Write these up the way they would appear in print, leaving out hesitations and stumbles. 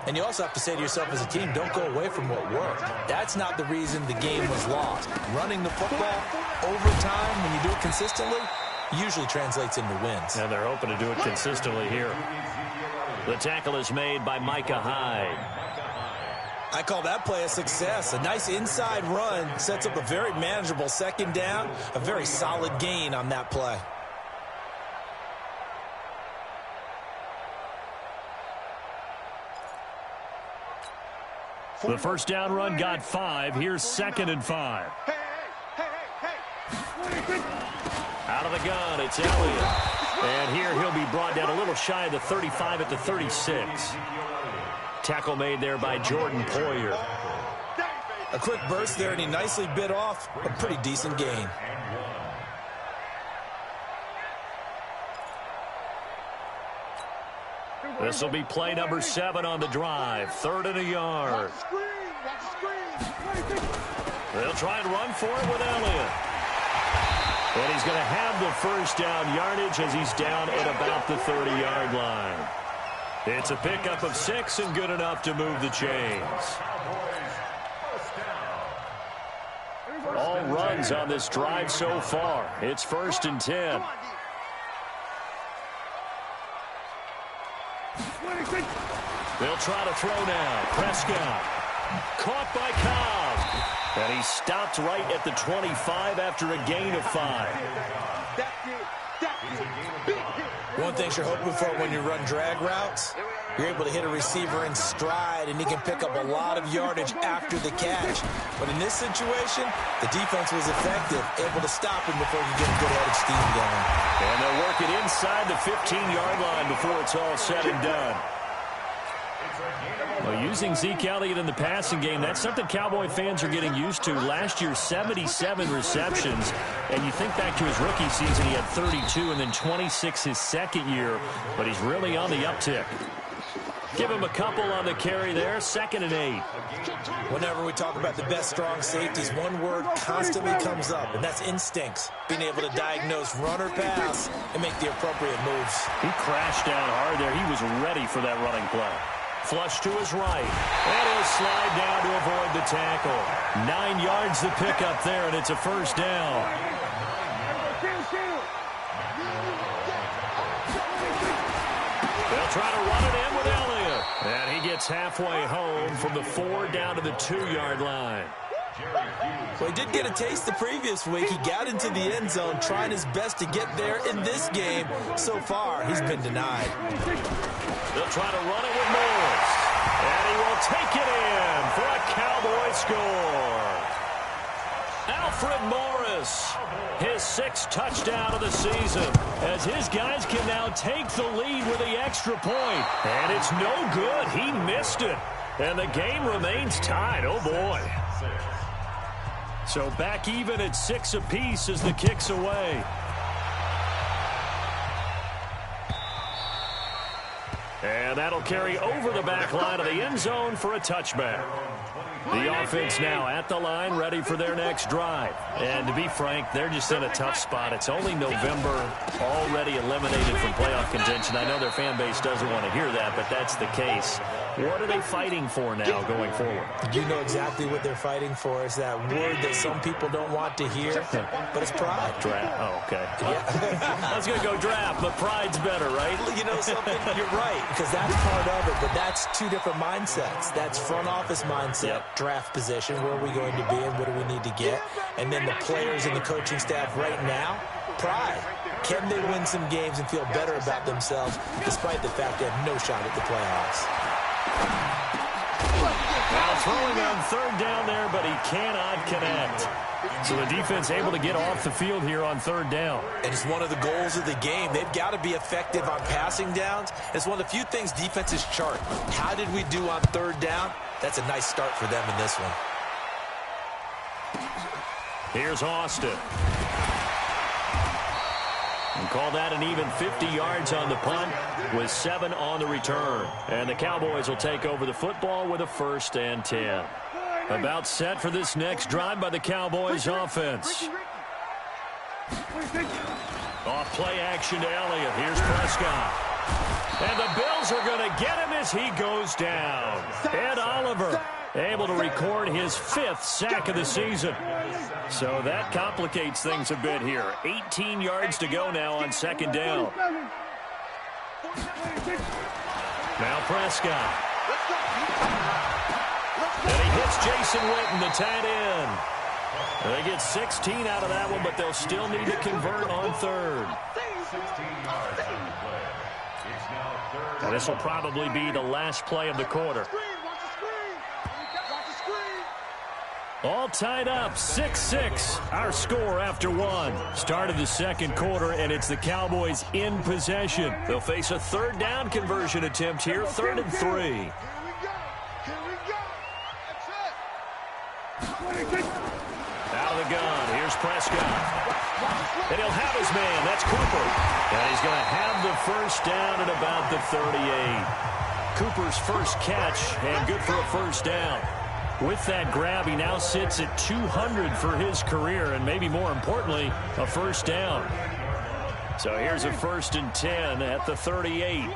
And you also have to say to yourself as a team, don't go away from what worked. That's not the reason the game was lost. Running the football over time, when you do it consistently, usually translates into wins. And they're hoping to do it consistently here. The tackle is made by Micah Hyde. I call that play a success. A nice inside run sets up a very manageable second down, a very solid gain on that play. The first down run got 5. Here's 2nd and 5. Out of the gun, it's Elliott. And here he'll be brought down a little shy of the 35 at the 36. Tackle made there by Jordan Poyer. A quick burst there, and he nicely bit off a pretty decent gain. This will be play number 7 on the drive. 3rd and a yard. They'll try and run for it with Elliott. And he's going to have the first down yardage as he's down at about the 30-yard line. It's a pickup of 6 and good enough to move the chains. All runs on this drive so far. It's 1st and 10. They'll try to throw now. Prescott. Caught by Cobb. And he stopped right at the 25 after a gain of 5. One thing you're hoping for when you run drag routes, you're able to hit a receiver in stride, and he can pick up a lot of yardage after the catch. But in this situation, the defense was effective, able to stop him before he could get a good head of steam going. And they'll work it inside the 15-yard line before it's all said and done. Well, using Zeke Elliott in the passing game, that's something Cowboy fans are getting used to. Last year, 77 receptions. And you think back to his rookie season, he had 32 and then 26 his second year. But he's really on the uptick. Give him a couple on the carry there. 2nd and 8. Whenever we talk about the best strong safeties, one word constantly comes up, and that's instincts. Being able to diagnose run or pass and make the appropriate moves. He crashed down hard there. He was ready for that running play. Flush to his right. And he'll slide down to avoid the tackle. 9 yards the pickup there, and it's a first down. They'll try to run it in with Elliott. And he gets halfway home from the 4 down to the 2-yard line. Well, he did get a taste the previous week. He got into the end zone, trying his best to get there in this game. So far, he's been denied. They'll try to run it with Morris. And he will take it in for a Cowboy score. Alfred Morris, his 6th touchdown of the season, as his guys can now take the lead with the extra point. And it's no good. He missed it. And the game remains tied. Oh, boy. So back even at 6 apiece as the kick's away. And that'll carry over the back line of the end zone for a touchback. The offense now at the line, ready for their next drive. And to be frank, they're just in a tough spot. It's only November, already eliminated from playoff contention. I know their fan base doesn't want to hear that, but that's the case. What are they fighting for now going forward? You know exactly what they're fighting for. Is that word that some people don't want to hear, but it's pride. Draft. Oh, okay. Yeah. I was going to go draft, but pride's better, right? You know something? You're right, because that's part of it, but that's 2 different mindsets. That's front office mindset, draft position, where are we going to be and what do we need to get? And then the players and the coaching staff right now, pride. Can they win some games and feel better about themselves despite the fact they have no shot at the playoffs? Now throwing on 3rd down there, but he cannot connect. So the defense able to get off the field here on 3rd down. And it's one of the goals of the game. They've got to be effective on passing downs. It's one of the few things defenses chart. How did we do on 3rd down? That's a nice start for them in this one. Here's Austin. And call that an even 50 yards on the punt with 7 on the return. And the Cowboys will take over the football with a 1st and 10. About set for this next drive by the Cowboys offense. Off play action to Elliott. Here's Prescott. And the Bills are going to get him as as he goes down. Ed Oliver able to record his 5th sack of the season. So that complicates things a bit here. 18 yards to go now on 2nd down. Now Prescott. And he hits Jason Witten, the tight end. They get 16 out of that one, but they'll still need to convert on 3rd. And this will probably be the last play of the quarter. All tied up, 6-6. Our score after 1. Start of the 2nd quarter, and it's the Cowboys in possession. They'll face a 3rd down conversion attempt here, 3rd and 3. Out of the gun, here's Prescott. And he'll have his man, that's Cooper. And he's going to have the 1st down at about the 38. Cooper's first catch, and good for a 1st down. With that grab, he now sits at 200 for his career, and maybe more importantly, a 1st down. So here's a 1st and 10 at the 38.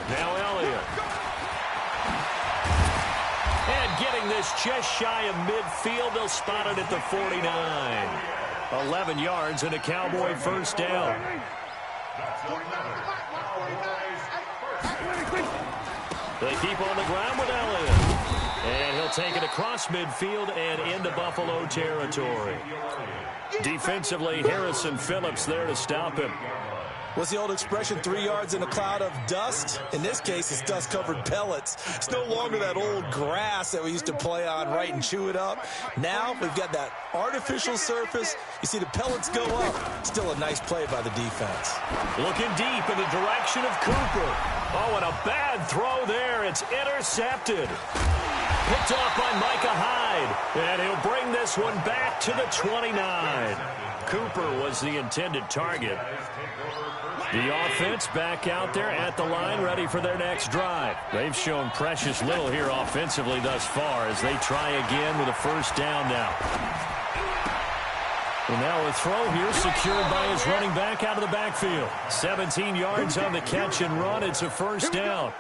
Now Elliott. And getting this just shy of midfield, they'll spot it at the 49. 11 yards and a Cowboy 1st down. They keep on the ground with Elliott. And he'll take it across midfield and into Buffalo territory. Defensively, Harrison Phillips there to stop him. What's the old expression, 3 yards in a cloud of dust? In this case, it's dust-covered pellets. It's no longer that old grass that we used to play on, right, and chew it up. Now we've got that artificial surface. You see the pellets go up. Still a nice play by the defense. Looking deep in the direction of Cooper. Oh, and a bad throw there. It's intercepted. Picked off by Micah Hyde. And he'll bring this one back to the 29. Cooper was the intended target. The offense back out there at the line, ready for their next drive. They've shown precious little here offensively thus far as they try again with a 1st down now. And now a throw here secured by his running back out of the backfield. 17 yards on the catch and run. It's a 1st down.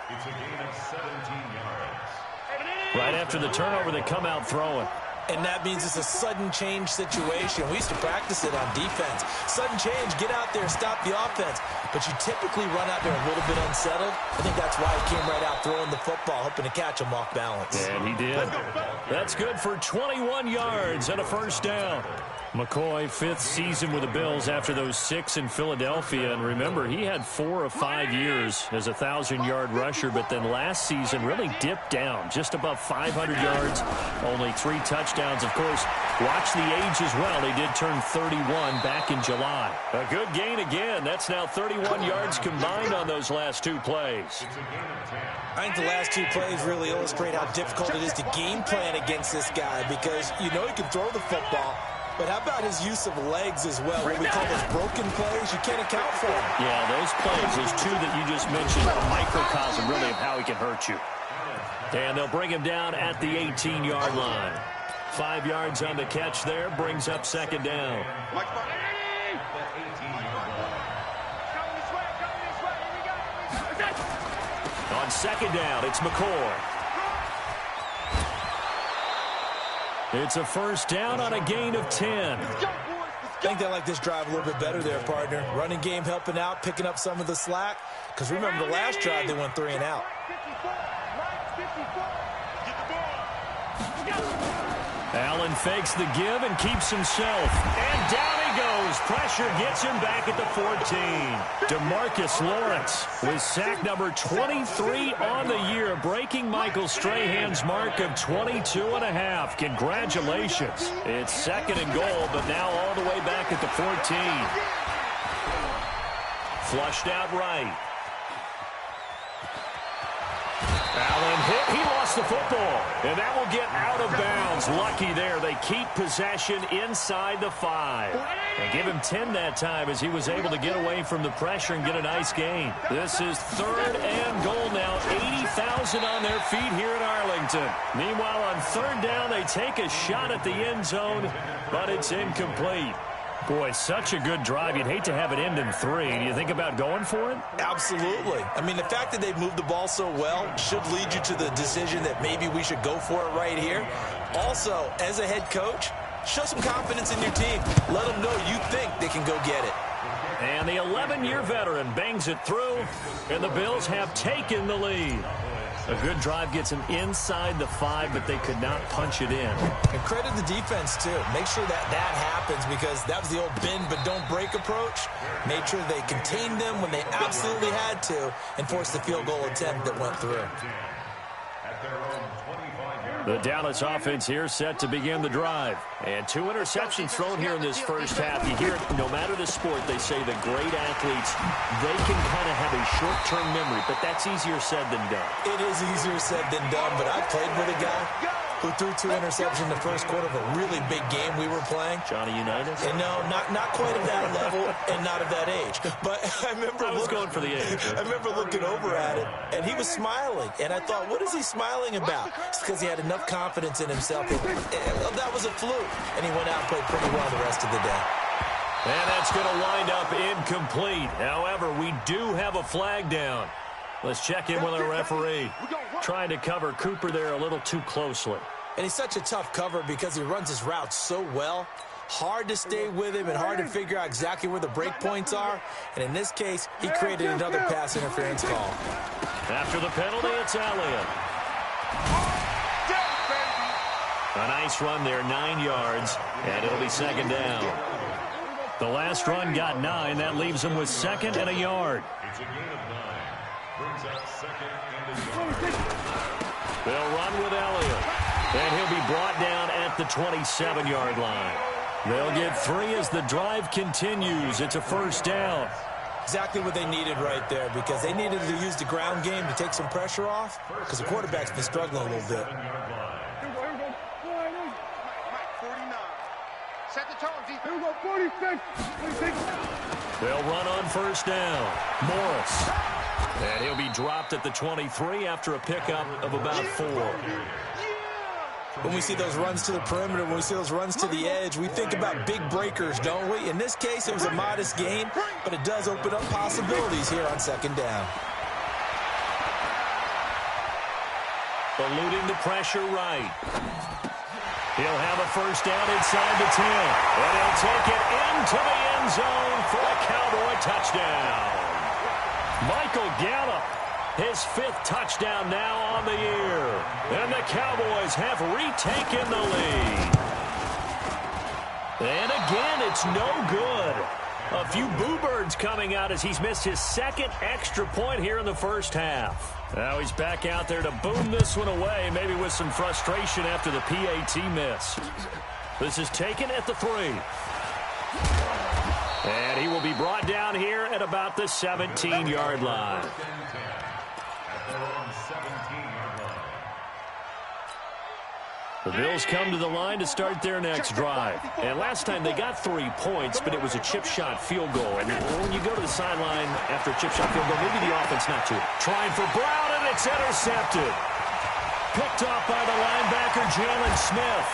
Right after the turnover, they come out throwing. And that means it's a sudden change situation. We used to practice it on defense. Sudden change, get out there, stop the offense. But you typically run out there a little bit unsettled. I think that's why he came right out throwing the football, hoping to catch him off balance. And he did. That's good for 21 yards and a 1st down. McCoy, 5th season with the Bills after those 6 in Philadelphia. And remember, he had 4 of 5 years as a 1,000-yard rusher, but then last season really dipped down, just above 500 yards, only 3 touchdowns. Of course, watch the age as well. He did turn 31 back in July. A good gain again. That's now 31 yards combined on those last 2 plays. I think the last 2 plays really illustrate how difficult it is to game plan against this guy because you know he can throw the football. But how about his use of legs as well? What we call those broken plays, you can't account for them. Yeah, those plays, those 2 that you just mentioned, are a microcosm really of how he can hurt you. And they'll bring him down at the 18-yard line. 5 yards on the catch there, brings up 2nd down. On 2nd down, it's McCoy. It's a 1st down on a gain of 10. I think they like this drive a little bit better there, partner. Running game helping out, picking up some of the slack. Because remember, the last drive, they went 3 and out. Allen fakes the give and keeps himself. And down he goes. Pressure gets him back at the 14. DeMarcus Lawrence with sack number 23 on the year, breaking Michael Strahan's mark of 22.5. Congratulations. It's 2nd and goal, but now all the way back at the 14. Flushed out right. Allen hit. He lost the football. And that will get out of bounds. Lucky there. They keep possession inside the 5. And give him 10 that time as he was able to get away from the pressure and get a nice gain. This is 3rd and goal now. 80,000 on their feet here in Arlington. Meanwhile, on 3rd down, they take a shot at the end zone, but it's incomplete. Boy, such a good drive. You'd hate to have it end in 3. Do you think about going for it? Absolutely. I mean, the fact that they've moved the ball so well should lead you to the decision that maybe we should go for it right here. Also, as a head coach, show some confidence in your team. Let them know you think they can go get it. And the 11-year veteran bangs it through, and the Bills have taken the lead. A good drive gets them inside the 5, but they could not punch it in. And credit the defense, too. Make sure that happens, because that was the old bend but don't break approach. Made sure they contained them when they absolutely had to and forced the field goal attempt that went through. The Dallas offense here set to begin the drive. And 2 interceptions thrown here in this first half. You hear it, no matter the sport, they say the great athletes, they can kind of have a short-term memory, but that's easier said than done. It is easier said than done, but I played with a guy who threw 2 interceptions in the first quarter of a really big game we were playing. Johnny Unitas? And no, not quite of that level and not of that age. But I remember going for the age. I remember looking over at it, and he was smiling. And I thought, what is he smiling about? It's because he had enough confidence in himself. That was a fluke. And he went out and played pretty well the rest of the day. And that's going to wind up incomplete. However, we do have a flag down. Let's check in with our referee. Trying to cover Cooper there a little too closely. And he's such a tough cover because he runs his route so well. Hard to stay with him and hard to figure out exactly where the break points are. And in this case, he created another pass interference call. After the penalty, it's Elliott. A nice run there, 9 yards, and it'll be second down. The last run got 9. That leaves him with 2nd and a yard. It's a gain of 9. Brings up 2nd and a yard. They'll run with Elliott, and he'll be brought down at the 27-yard line. They'll get 3 as the drive continues. It's a first down. Exactly what they needed right there, because they needed to use the ground game to take some pressure off, because the quarterback's been struggling a little bit. Set the tone, defense. Here we go, 46. They'll run on first down. Morris. And he'll be dropped at the 23 after a pickup of about 4. When we see those runs to the perimeter, when we see those runs to the edge, we think about big breakers, don't we? In this case, it was a modest gain, but it does open up possibilities here on second down. Eluding the pressure right. He'll have a first down inside the 10. And he'll take it into the end zone for a Cowboy touchdown. Michael Gallup, his 5th touchdown now on the year. And the Cowboys have retaken the lead. And again, it's no good. A few boo birds coming out as he's missed his 2nd extra point here in the first half. Now he's back out there to boom this one away, maybe with some frustration after the PAT miss. This is taken at the 3. And he will be brought down here at about the 17-yard line. The Bills come to the line to start their next drive. And last time they got 3 points, but it was a chip shot field goal. And when you go to the sideline after a chip shot field goal, maybe the offense not too. Trying for Brown, and it's intercepted. Picked off by the linebacker, Jalen Smith.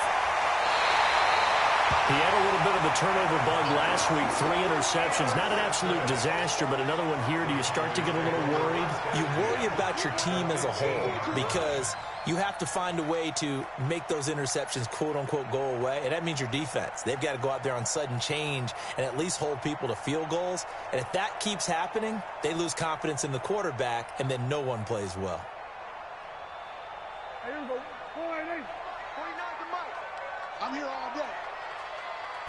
He had a little bit of a turnover bug last week, 3 interceptions. Not an absolute disaster, but another one here. Do you start to get a little worried? You worry about your team as a whole because you have to find a way to make those interceptions, quote-unquote, go away, and that means your defense. They've got to go out there on sudden change and at least hold people to field goals. And if that keeps happening, they lose confidence in the quarterback, and then no one plays well. Here we go. 49 to Mike. I'm here all day.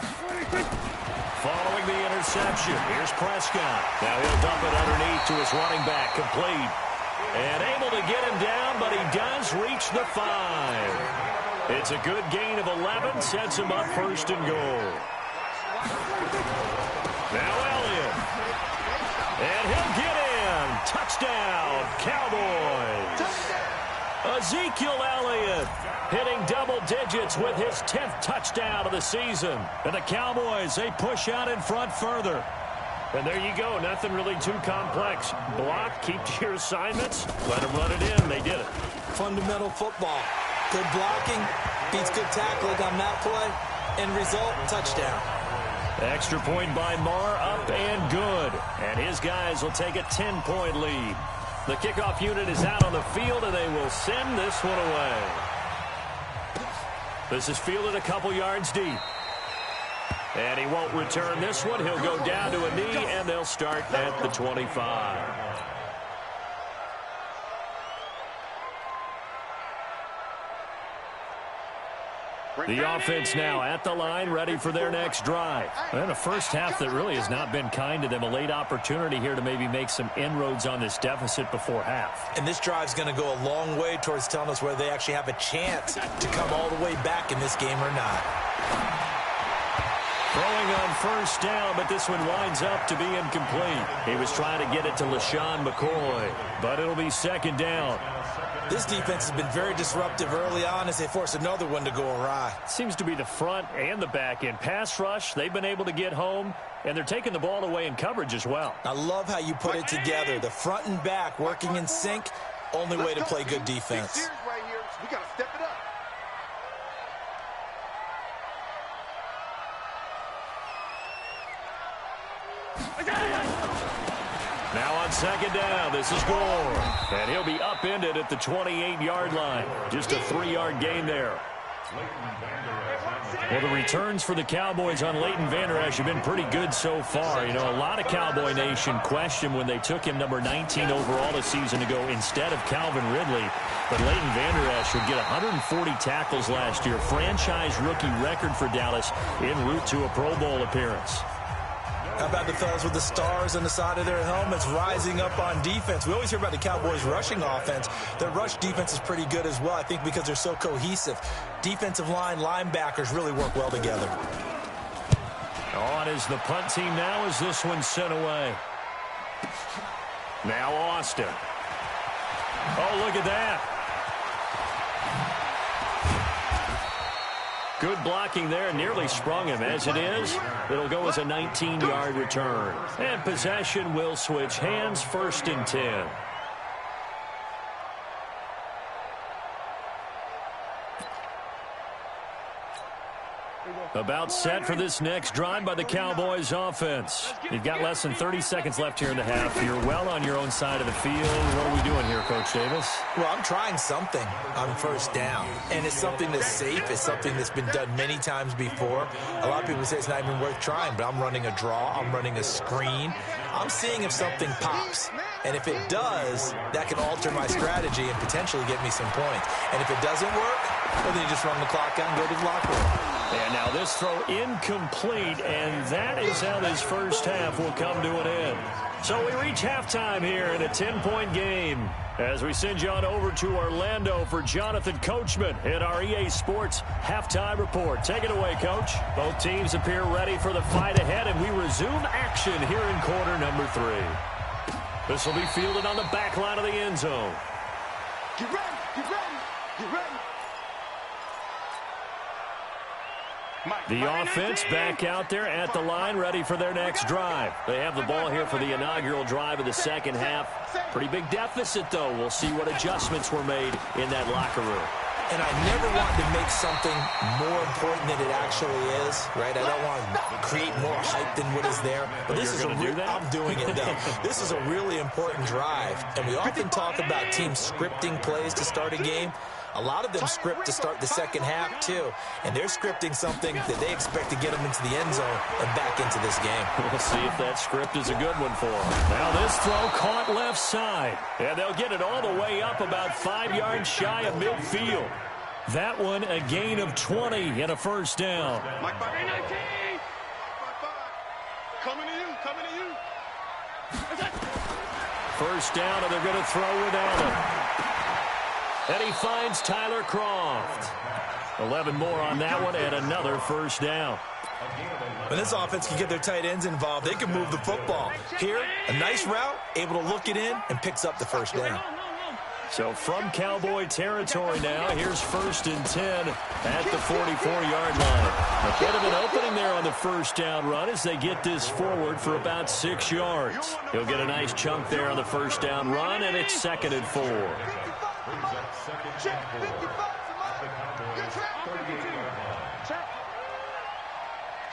Following the interception, here's Prescott. Now he'll dump it underneath to his running back, complete. And able to get him down, but he does reach the 5. It's a good gain of 11, sets him up 1st and goal. Now Elliott. And he'll get in. Touchdown, Cowboys. Ezekiel Elliott hitting double digits with his 10th touchdown of the season. And the Cowboys, they push out in front further. And there you go. Nothing really too complex. Block, keep to your assignments, let them run it in. They did it. Fundamental football. Good blocking beats good tackling on that play. End result, touchdown. Extra point by Marr, up and good. And his guys will take a 10-point lead. The kickoff unit is out on the field, and they will send this one away. This is fielded a couple yards deep. And he won't return this one. He'll go down to a knee, and they'll start at the 25. The offense now at the line, ready for their next drive. And a first half that really has not been kind to them. A late opportunity here to maybe make some inroads on this deficit before half. And this drive's going to go a long way towards telling us whether they actually have a chance to come all the way back in this game or not. Throwing on first down, but this one winds up to be incomplete. He was trying to get it to LaShawn McCoy, but it'll be second down. This defense has been very disruptive early on as they force another one to go awry. Seems to be the front and the back end. Pass rush, they've been able to get home, and they're taking the ball away in coverage as well. I love how you put it together. The front and back working in sync, only way to play good defense. Right here. We got to step it up. Now on second down, this is Gore. And he'll be upended at the 28-yard line. Just a 3-yard gain there. Well, the returns for the Cowboys on Leighton Vander Esch have been pretty good so far. You know, a lot of Cowboy Nation questioned when they took him number 19 overall a season ago instead of Calvin Ridley. But Leighton Vander Esch would get 140 tackles last year. Franchise rookie record for Dallas en route to a Pro Bowl appearance. How about the fellas with the stars on the side of their helmets rising up on defense? We always hear about the Cowboys' rushing offense. Their rush defense is pretty good as well, I think, because they're so cohesive. Defensive line, linebackers really work well together. On is the punt team now as this one's sent away. Now Austin. Oh, look at that. Good blocking there, nearly sprung him. As it is, it'll go as a 19-yard return. And possession will switch hands, 1st and 10. About set for this next drive by the Cowboys offense. You've got less than 30 seconds left here in the half. You're well on your own side of the field. What are we doing here, Coach Davis? Well, I'm trying something on first down. And it's something that's safe. It's something that's been done many times before. A lot of people say it's not even worth trying, but I'm running a draw. I'm running a screen. I'm seeing if something pops. And if it does, that can alter my strategy and potentially get me some points. And if it doesn't work, well, then you just run the clock out and go to the locker room. And now this throw incomplete, and that is how this first half will come to an end. So we reach halftime here in a 10-point game as we send you on over to Orlando for Jonathan Coachman at our EA Sports Halftime Report. Take it away, Coach. Both teams appear ready for the fight ahead, and we resume action here in quarter number 3. This will be fielded on the back line of the end zone. Get ready, get ready, get ready. The offense back out there at the line, ready for their next drive. They have the ball here for the inaugural drive of the second half. Pretty big deficit, though. We'll see what adjustments were made in that locker room. And I never want to make something more important than it actually is, right? I don't want to create more hype than what is there. But this is I'm doing it now. This is a really important drive. And we often talk about teams scripting plays to start a game. A lot of them script to start the second half, too. And they're scripting something that they expect to get them into the end zone and back into this game. We'll see if that script is a good one for them. Now this throw caught left side. And they'll get it all the way up about 5 yards shy of midfield. That one a gain of 20 and a first down. Coming to you, coming to you. First down, and they're going to throw without him. And he finds Tyler Croft. 11 more on that one, and another first down. When this offense can get their tight ends involved, they can move the football. Here, a nice route, able to look it in, and picks up the first down. So from Cowboy territory now, here's 1st and 10 at the 44-yard line. A bit of an opening there on the first down run as they get this forward for about 6 yards. He'll get a nice chunk there on the first down run, and it's 2nd and 4.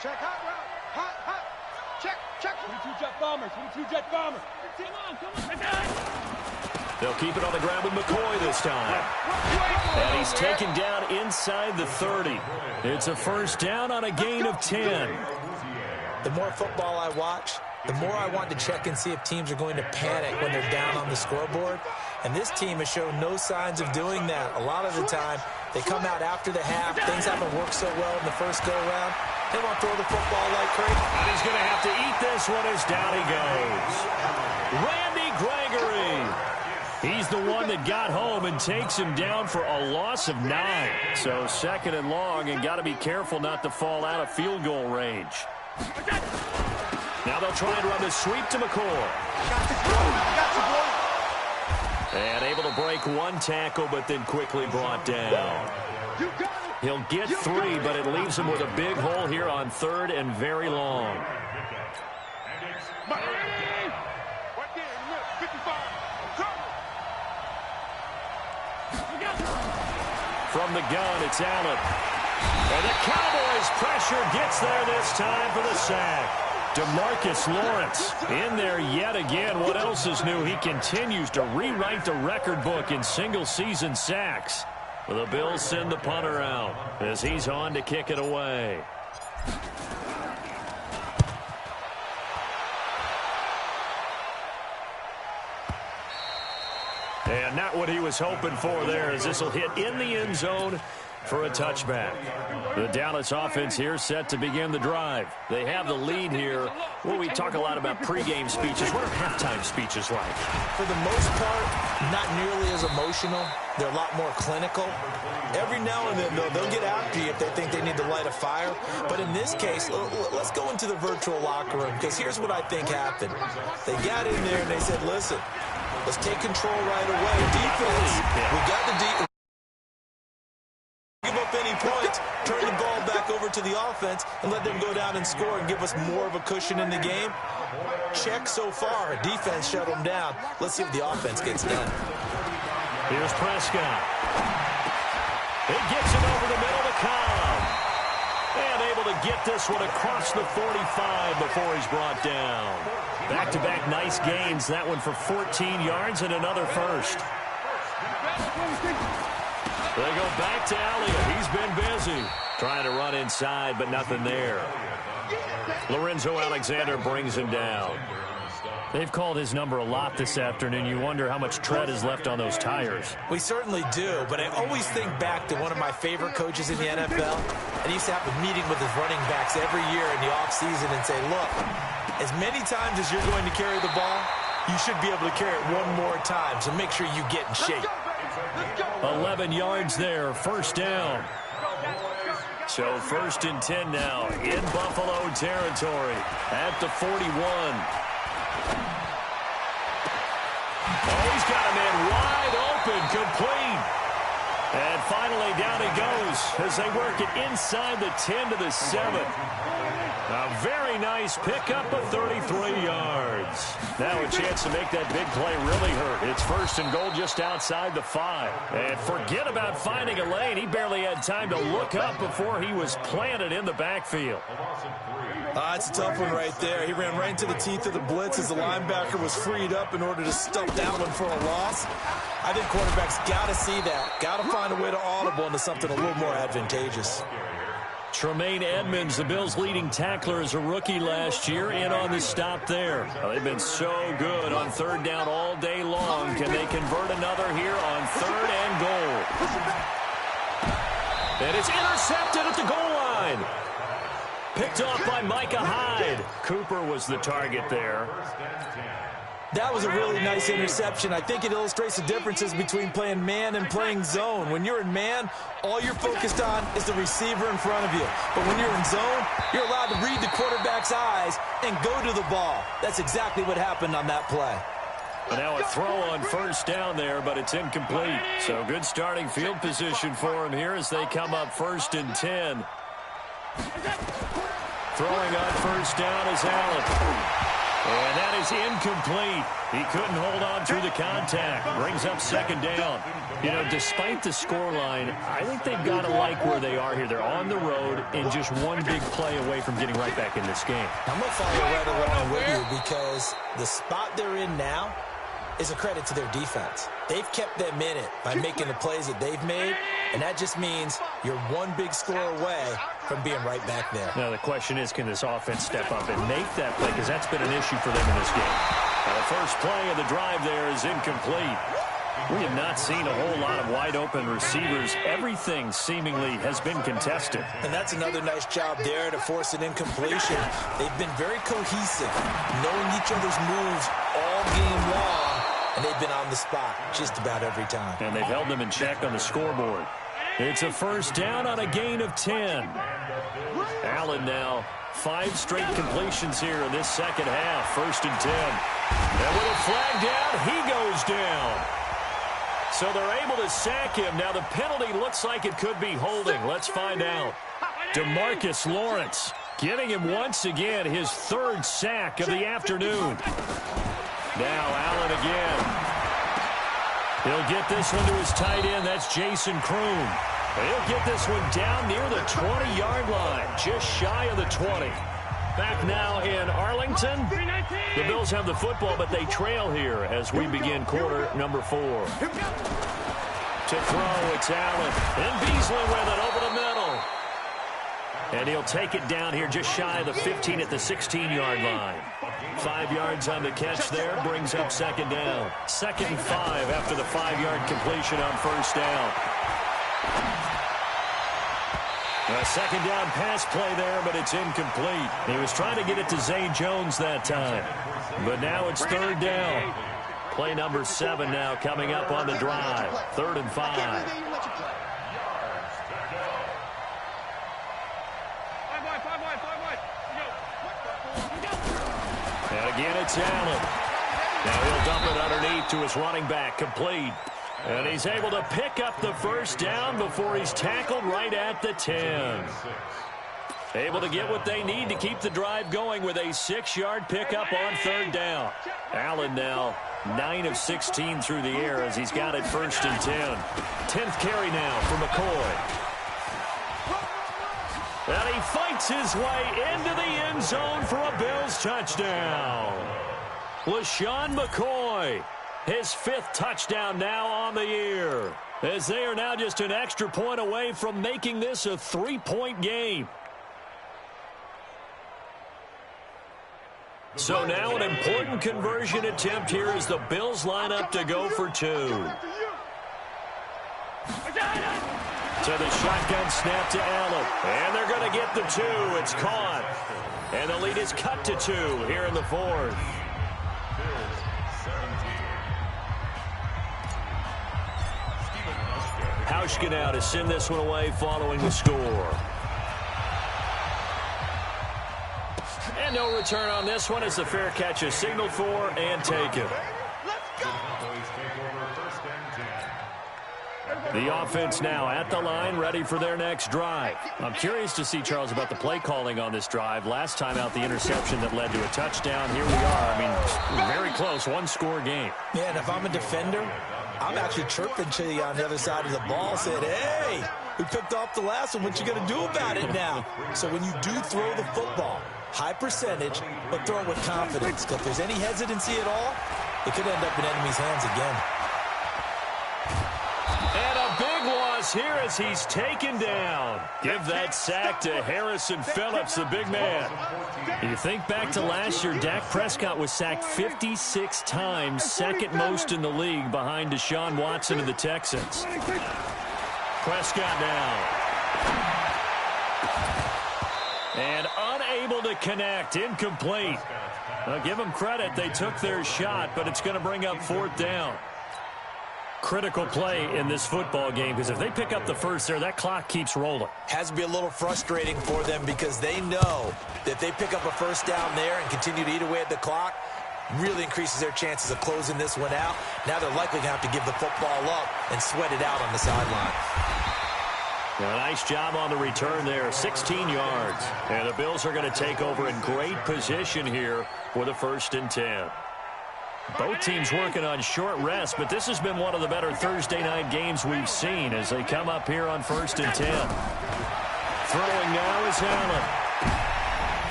Check hot route. Hot, hot. Check. 22 jet bombers. 22 jet bombers. Come on. They'll keep it on the ground with McCoy this time. And he's taken down inside the 30. It's a first down on a gain of 10. The more football I watch, the more I want to check and see if teams are going to panic when they're down on the scoreboard. And this team has shown no signs of doing that. A lot of the time, they come out after the half. Things haven't worked so well in the first go-around. They want to throw the football like crazy. And he's going to have to eat this one as down he goes. Randy Gregory. He's the one that got home and takes him down for a loss of 9. So second and long, and got to be careful not to fall out of field goal range. Now they'll try and run the sweep to McCoy. And able to break one tackle, but then quickly brought down. He'll get 3, but it leaves him with a big hole here on 3rd and very long. From the gun, it's Allen. And the Cowboys' pressure gets there this time for the sack. DeMarcus Lawrence in there yet again. What else is new? He continues to rewrite the record book in single-season sacks. The Bills send the punter out as he's on to kick it away. And not what he was hoping for there, as this will hit in the end zone for a touchback. The Dallas offense here set to begin the drive. They have the lead here. Well, we talk a lot about pregame speeches. What are halftime speeches like? For the most part, not nearly as emotional. They're a lot more clinical. Every now and then, though, they'll get after you if they think they need to light a fire. But in this case, let's go into the virtual locker room, because here's what I think happened. They got in there and they said, listen, let's take control right away. Defense, we got the defense. Give up any points, turn the ball back over to the offense, and let them go down and score and give us more of a cushion in the game. Check so far. Defense shut them down. Let's see what the offense gets done. Here's Prescott. It gets it over the middle to Cobb. And able to get this one across the 45 before he's brought down. Back-to-back nice gains. That one for 14 yards and another first. They go back to Elliott. He's been busy. Trying to run inside, but nothing there. Lorenzo Alexander brings him down. They've called his number a lot this afternoon. You wonder how much tread is left on those tires. We certainly do, but I always think back to one of my favorite coaches in the NFL. And he used to have a meeting with his running backs every year in the offseason and say, look, as many times as you're going to carry the ball, you should be able to carry it one more time, so make sure you get in shape. 11 yards there, first down. So 1st and 10 now in Buffalo territory at the 41. Oh, he's got a man wide open, complete. And finally down he goes as they work it inside the 10 to the 7. A very nice pickup of 33 yards. Now a chance to make that big play really hurt. It's 1st and goal just outside the 5. And forget about finding a lane. He barely had time to look up before he was planted in the backfield. It's a tough one right there. He ran right into the teeth of the blitz as the linebacker was freed up in order to stuff that one for a loss. I think quarterbacks got to see that. Got to find a way to audible into something a little more advantageous. Tremaine Edmonds, the Bills' leading tackler as a rookie last year, in on the stop there. Well, they've been so good on 3rd down all day long. Can they convert another here on 3rd and goal? And it's intercepted at the goal line. Picked off by Micah Hyde. Cooper was the target there. That was a really nice interception. I think it illustrates the differences between playing man and playing zone. When you're in man, all you're focused on is the receiver in front of you. But when you're in zone, you're allowed to read the quarterback's eyes and go to the ball. That's exactly what happened on that play. And now a throw on 1st down there, but it's incomplete. So good starting field position for him here as they come up 1st and 10. Throwing on 1st down is Allen. And that is incomplete. He couldn't hold on through the contact. Brings up second down. You know, despite the scoreline, I think they've got to like where they are here. They're on the road and just one big play away from getting right back in this game. I'm going to follow right along with you because the spot they're in now is a credit to their defense. They've kept them in it by making the plays that they've made, and that just means you're one big score away from being right back there. Now, the question is, can this offense step up and make that play? Because that's been an issue for them in this game. Now, the first play of the drive there is incomplete. We have not seen a whole lot of wide-open receivers. Everything seemingly has been contested. And that's another nice job there to force an incompletion. They've been very cohesive, knowing each other's moves all game long, and they've been on the spot just about every time. And they've held them in check on the scoreboard. It's a first down on a gain of 10. Allen now, 5 straight completions here in this second half. First and 10. And with a flag down, he goes down. So they're able to sack him. Now the penalty looks like it could be holding. Let's find out. DeMarcus Lawrence getting him once again his 3rd sack of the afternoon. Now Allen again. He'll get this one to his tight end. That's Jason Kroon. He'll get this one down near the 20-yard line, just shy of the 20. Back now in Arlington. The Bills have the football, but they trail here as we begin quarter number 4. To throw, it's Allen. And Beasley with it over the middle. And he'll take it down here just shy of the 15 at the 16-yard line. 5 yards on the catch there, brings up second down. 2nd and 5 after the 5-yard completion on first down. A second down pass play there, but it's incomplete. He was trying to get it to Zay Jones that time. But now it's 3rd down. Play number 7 now coming up on the drive. 3rd and 5. And again, it's Allen. Now he'll dump it underneath to his running back, complete. And he's able to pick up the first down before he's tackled right at the 10. Able to get what they need to keep the drive going with a 6-yard pickup on 3rd down. Allen now 9 of 16 through the air as he's got it 1st and 10. 10th carry now for McCoy. And he fights his way into the end zone for a Bills touchdown. LaShawn McCoy, his 5th touchdown now on the year, as they are now just an extra point away from making this a 3-point game. So now an important conversion attempt here as the Bills line up to go for 2. To the shotgun snap to Allen. And they're going to get the 2. It's caught. And the lead is cut to 2 here in the 4th. Hauschka now to send this one away following the score. And no return on this one as the fair catch is signaled for and taken. The offense now at the line, ready for their next drive. I'm curious to see, Charles, about the play calling on this drive. Last time out, the interception that led to a touchdown. Here we are. I mean, very close, 1-score game. Yeah, and if I'm a defender, I'm actually chirping to you on the other side of the ball, saying, hey, we picked off the last one. What you going to do about it now? So when you do throw the football, high percentage, but throw it with confidence. Because if there's any hesitancy at all, it could end up in enemy's hands again. And a big loss here as he's taken down. Give that sack to Harrison Phillips, the big man. You think back to last year, Dak Prescott was sacked 56 times, 2nd most in the league behind Deshaun Watson of the Texans. Prescott now. And unable to connect, incomplete. I'll give them credit, they took their shot, but it's going to bring up 4th down. Critical play in this football game because if they pick up the first there, that clock keeps rolling. Has to be a little frustrating for them because they know that if they pick up a first down there and continue to eat away at the clock, really increases their chances of closing this one out. Now they're likely going to have to give the football up and sweat it out on the sideline. A nice job on the return there, 16 yards. And the Bills are going to take over in great position here for the 1st and 10. Both teams working on short rest, but this has been one of the better Thursday night games we've seen as they come up here on 1st and 10. Throwing now is Allen.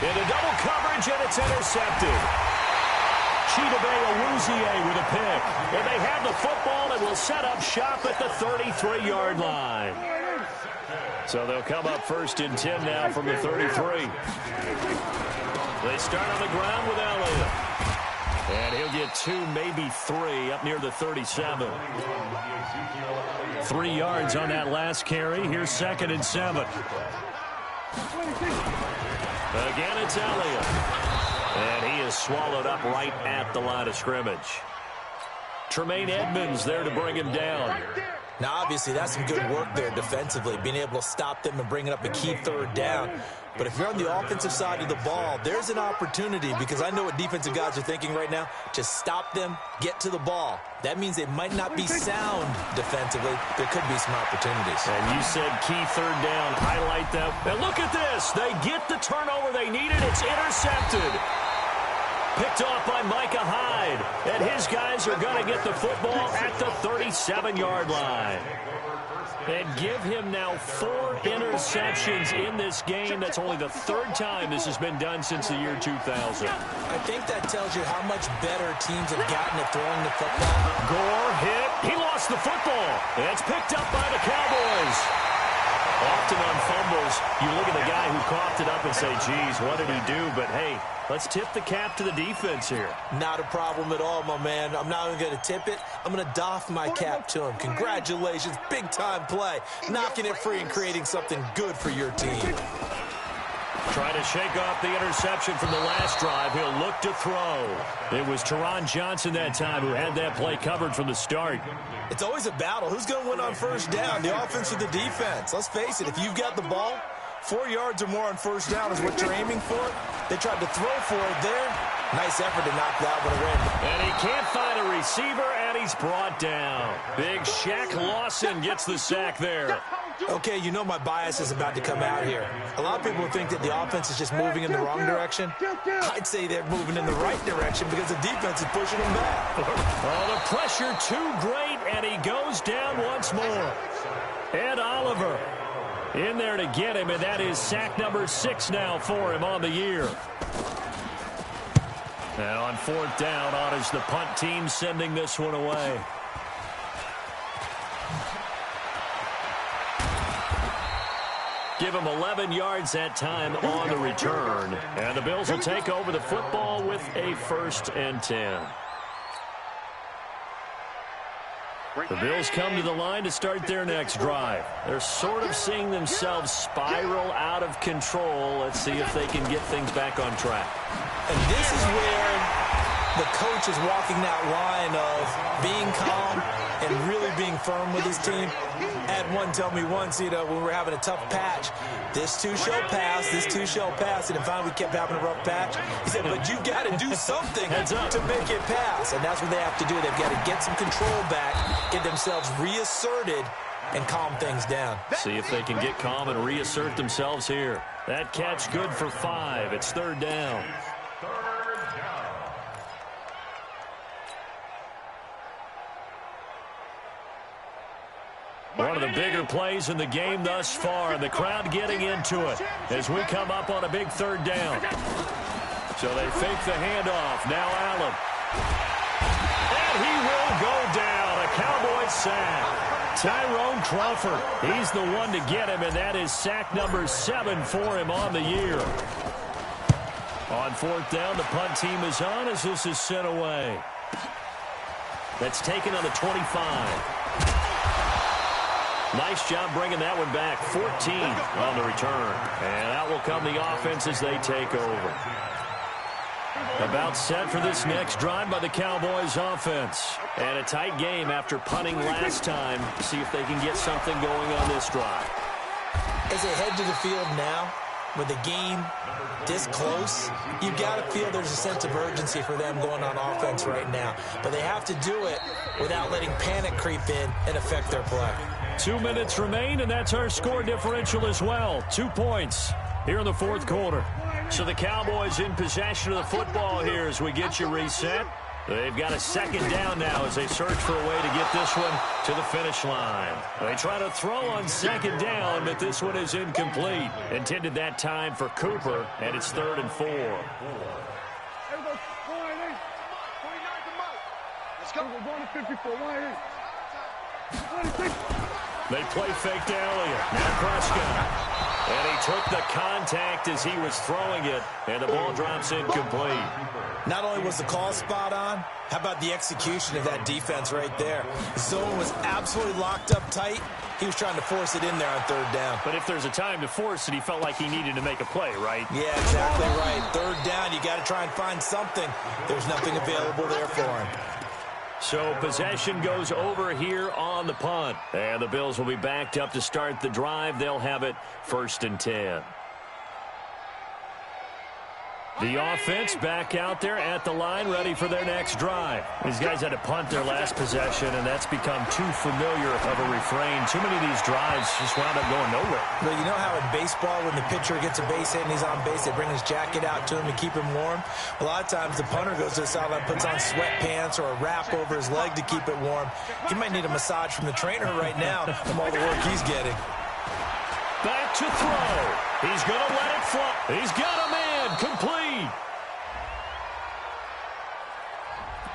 Into double coverage, and it's intercepted. Chidobe Awuzie with a pick. And they have the football and will set up shop at the 33-yard line. So they'll come up 1st and 10 now from the 33. They start on the ground with Elliott. And he'll get 2, maybe 3, up near the 37. 3 yards on that last carry. Here's 2nd and 7. Again, it's Elliott. And he is swallowed up right at the line of scrimmage. Tremaine Edmonds there to bring him down. Now, obviously, that's some good work there defensively, being able to stop them and bringing up a key 3rd down. But if you're on the offensive side of the ball, there's an opportunity, because I know what defensive guys are thinking right now. Just stop them, get to the ball. That means they might not be sound defensively. There could be some opportunities. And you said key 3rd down. Highlight that. And look at this. They get the turnover they needed. It's intercepted. Picked off by Micah Hyde. And his guys are going to get the football at the 37-yard line. And give him now 4 interceptions in this game. That's only the 3rd time this has been done since the year 2000. I think that tells you how much better teams have gotten at throwing the football. Gore hit. He lost the football. It's picked up by the Cowboys. Often on fumbles, you look at the guy who coughed it up and say, geez, what did he do? But, hey, let's tip the cap to the defense here. Not a problem at all, my man. I'm not even going to tip it. I'm going to doff my cap to him. Congratulations. Big-time play. Knocking it free and creating something good for your team. Trying to shake off the interception from the last drive. He'll look to throw. It was Teron Johnson that time who had that play covered from the start. It's always a battle. Who's going to win on 1st down, the offense or the defense? Let's face it, if you've got the ball, 4 yards or more on 1st down is what you're aiming for. They tried to throw for it there. Nice effort to knock that one away. And he can't find a receiver, and he's brought down. Big Shaq Lawson gets the sack there. Okay, you know my bias is about to come out here. A lot of people think that the offense is just moving in the wrong direction. I'd say they're moving in the right direction because the defense is pushing them back. Oh, the pressure too great, and he goes down once more. Ed Oliver in there to get him, and that is sack number 6 now for him on the year. And on 4th down, on is the punt team sending this one away. Give him 11 yards that time on the return. And the Bills will take over the football with a 1st and 10. The Bills come to the line to start their next drive. They're sort of seeing themselves spiral out of control. Let's see if they can get things back on track. And this is where the coach is walking that line of being calm and really being firm with his team. I had one tell me once, when we were having a tough patch, this too shall pass, this too shall pass, and finally we kept having a rough patch. He said, but you've got to do something to make it pass, and that's what they have to do. They've got to get some control back, get themselves reasserted, and calm things down. See if they can get calm and reassert themselves here. That catch good for 5. It's 3rd down. One of the bigger plays in the game thus far, and the crowd getting into it as we come up on a big 3rd down. So they fake the handoff. Now Allen. And he will go down. A Cowboys sack. Tyrone Crawford. He's the one to get him, and that is sack number 7 for him on the year. On 4th down, the punt team is on as this is sent away. That's taken on the 25. Nice job bringing that one back. 14 on the return. And out will come the offense as they take over. About set for this next drive by the Cowboys offense. And a tight game after punting last time. See if they can get something going on this drive. As they head to the field now, with the game this close, you've got to feel there's a sense of urgency for them going on offense right now. But they have to do it without letting panic creep in and affect their play. 2 minutes remain, and that's our score differential as well. 2 points here in the fourth quarter. So the Cowboys in possession of the football here as we get you reset. They've got a second down now as they search for a way to get this one to the finish line. They try to throw on second down, but this one is incomplete. Intended that time for Cooper, and it's 3rd and 4. Let's go. We're going to 54. They play fake to Elliott. Now Prescott. And he took the contact as he was throwing it, and the ball drops incomplete. Not only was the call spot on, how about the execution of that defense right there? The zone was absolutely locked up tight. He was trying to force it in there on 3rd down. But if there's a time to force it, he felt like he needed to make a play, right? Yeah, exactly right. 3rd down, you got to try and find something. There's nothing available there for him. So possession goes over here on the punt. And the Bills will be backed up to start the drive. They'll have it 1st and 10. The offense back out there at the line, ready for their next drive. These guys had to punt their last possession, and that's become too familiar of a refrain. Too many of these drives just wound up going nowhere. Well, you know how in baseball, when the pitcher gets a base hit and he's on base, they bring his jacket out to him to keep him warm? A lot of times the punter goes to the sideline, puts on sweatpants or a wrap over his leg to keep it warm. He might need a massage from the trainer right now from all the work he's getting. Back to throw. He's going to let it fly. He's got a man. Complete.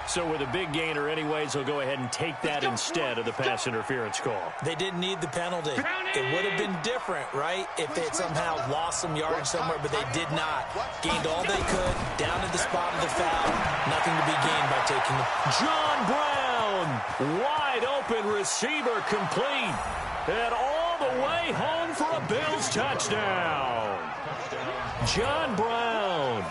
So with a big gainer anyways, they'll go ahead and take that instead of the pass interference call. They didn't need the penalty. It would have been different, right, if they had somehow lost some yardage somewhere, but they did not. Gained all they could, down to the spot of the foul. Nothing to be gained by taking it. John Brown, wide open receiver, complete. And all the way home for a Bills touchdown. John Brown,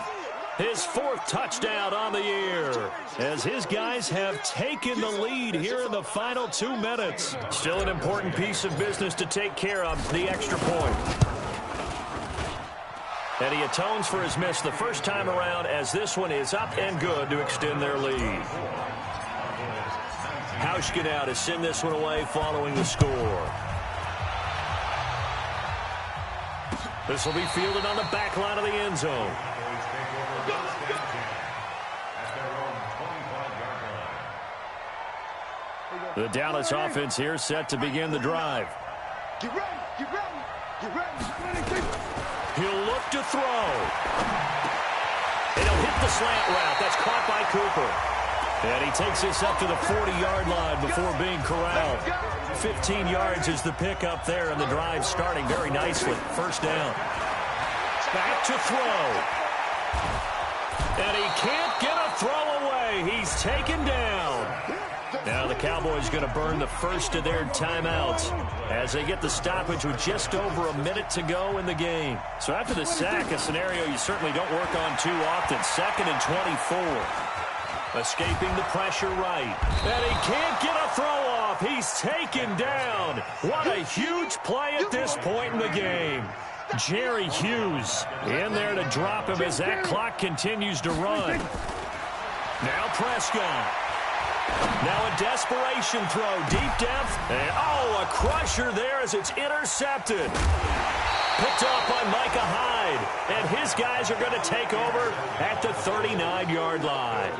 his 4th touchdown on the year, as his guys have taken the lead here in the final 2 minutes. Still an important piece of business to take care of, the extra point. And he atones for his miss the first time around, as this one is up and good to extend their lead. Hauschka now to send this one away following the score. This will be fielded on the back line of the end zone. The Dallas offense here set to begin the drive. Get ready, get ready, get ready. He'll look to throw. And he'll hit the slant route. That's caught by Cooper. And he takes this up to the 40-yard line before being corralled. 15 yards is the pickup there, and the drive starting very nicely. 1st down. Back to throw. And he can't get a throw away. He's taken down. Now the Cowboys going to burn the first of their timeouts as they get the stoppage with just over a minute to go in the game. So after the sack, a scenario you certainly don't work on too often. 2nd and 24. Escaping the pressure right. And he can't get a throw off. He's taken down. What a huge play at this point in the game. Jerry Hughes in there to drop him as that clock continues to run. Now Prescott. Now a desperation throw. Deep depth. And a crusher there as it's intercepted. Picked off by Micah Hyde. And his guys are going to take over at the 39-yard line.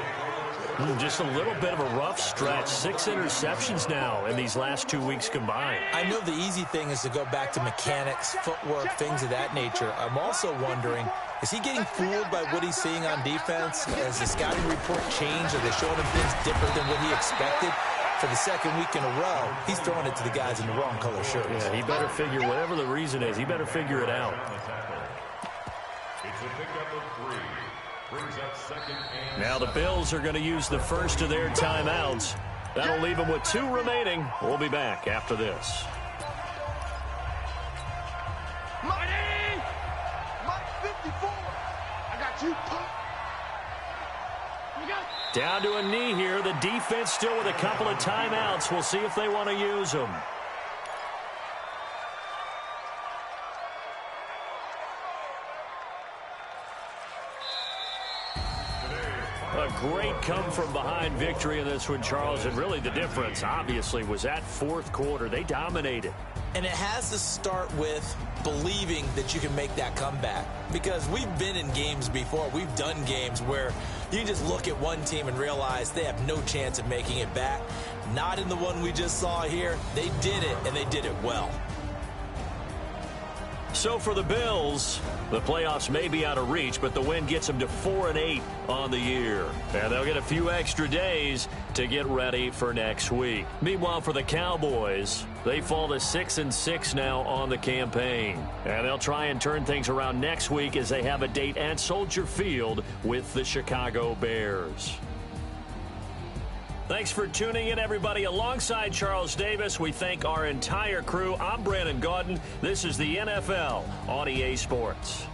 Just a little bit of a rough stretch. 6 interceptions now in these last 2 weeks combined. I know the easy thing is to go back to mechanics, footwork, things of that nature. I'm also wondering, is he getting fooled by what he's seeing on defense? Has the scouting report changed? Are they showing him things different than what he expected? For the 2nd week in a row, he's throwing it to the guys in the wrong color shirts. Yeah, he better figure, whatever the reason is, he better figure it out. It's a pickup of 3. Brings up 2nd and Now the Bills are going to use the first of their timeouts. That'll leave them with 2 remaining. We'll be back after this. Mike 54. I got you. Down to a knee here. The defense still with a couple of timeouts. We'll see if they want to use them. a great come-from-behind victory in this one, Charles. And really the difference, obviously, was that fourth quarter. They dominated. And it has to start with believing that you can make that comeback. Because we've been in games before. We've done games where you can just look at one team and realize they have no chance of making it back. Not in the one we just saw here. They did it, and they did it well. So for the Bills, the playoffs may be out of reach, but the win gets them to 4-8 on the year. And they'll get a few extra days to get ready for next week. Meanwhile, for the Cowboys, they fall to 6-6 now on the campaign. And they'll try and turn things around next week as they have a date at Soldier Field with the Chicago Bears. Thanks for tuning in, everybody. Alongside Charles Davis, we thank our entire crew. I'm Brandon Gaudin. This is the NFL on EA Sports.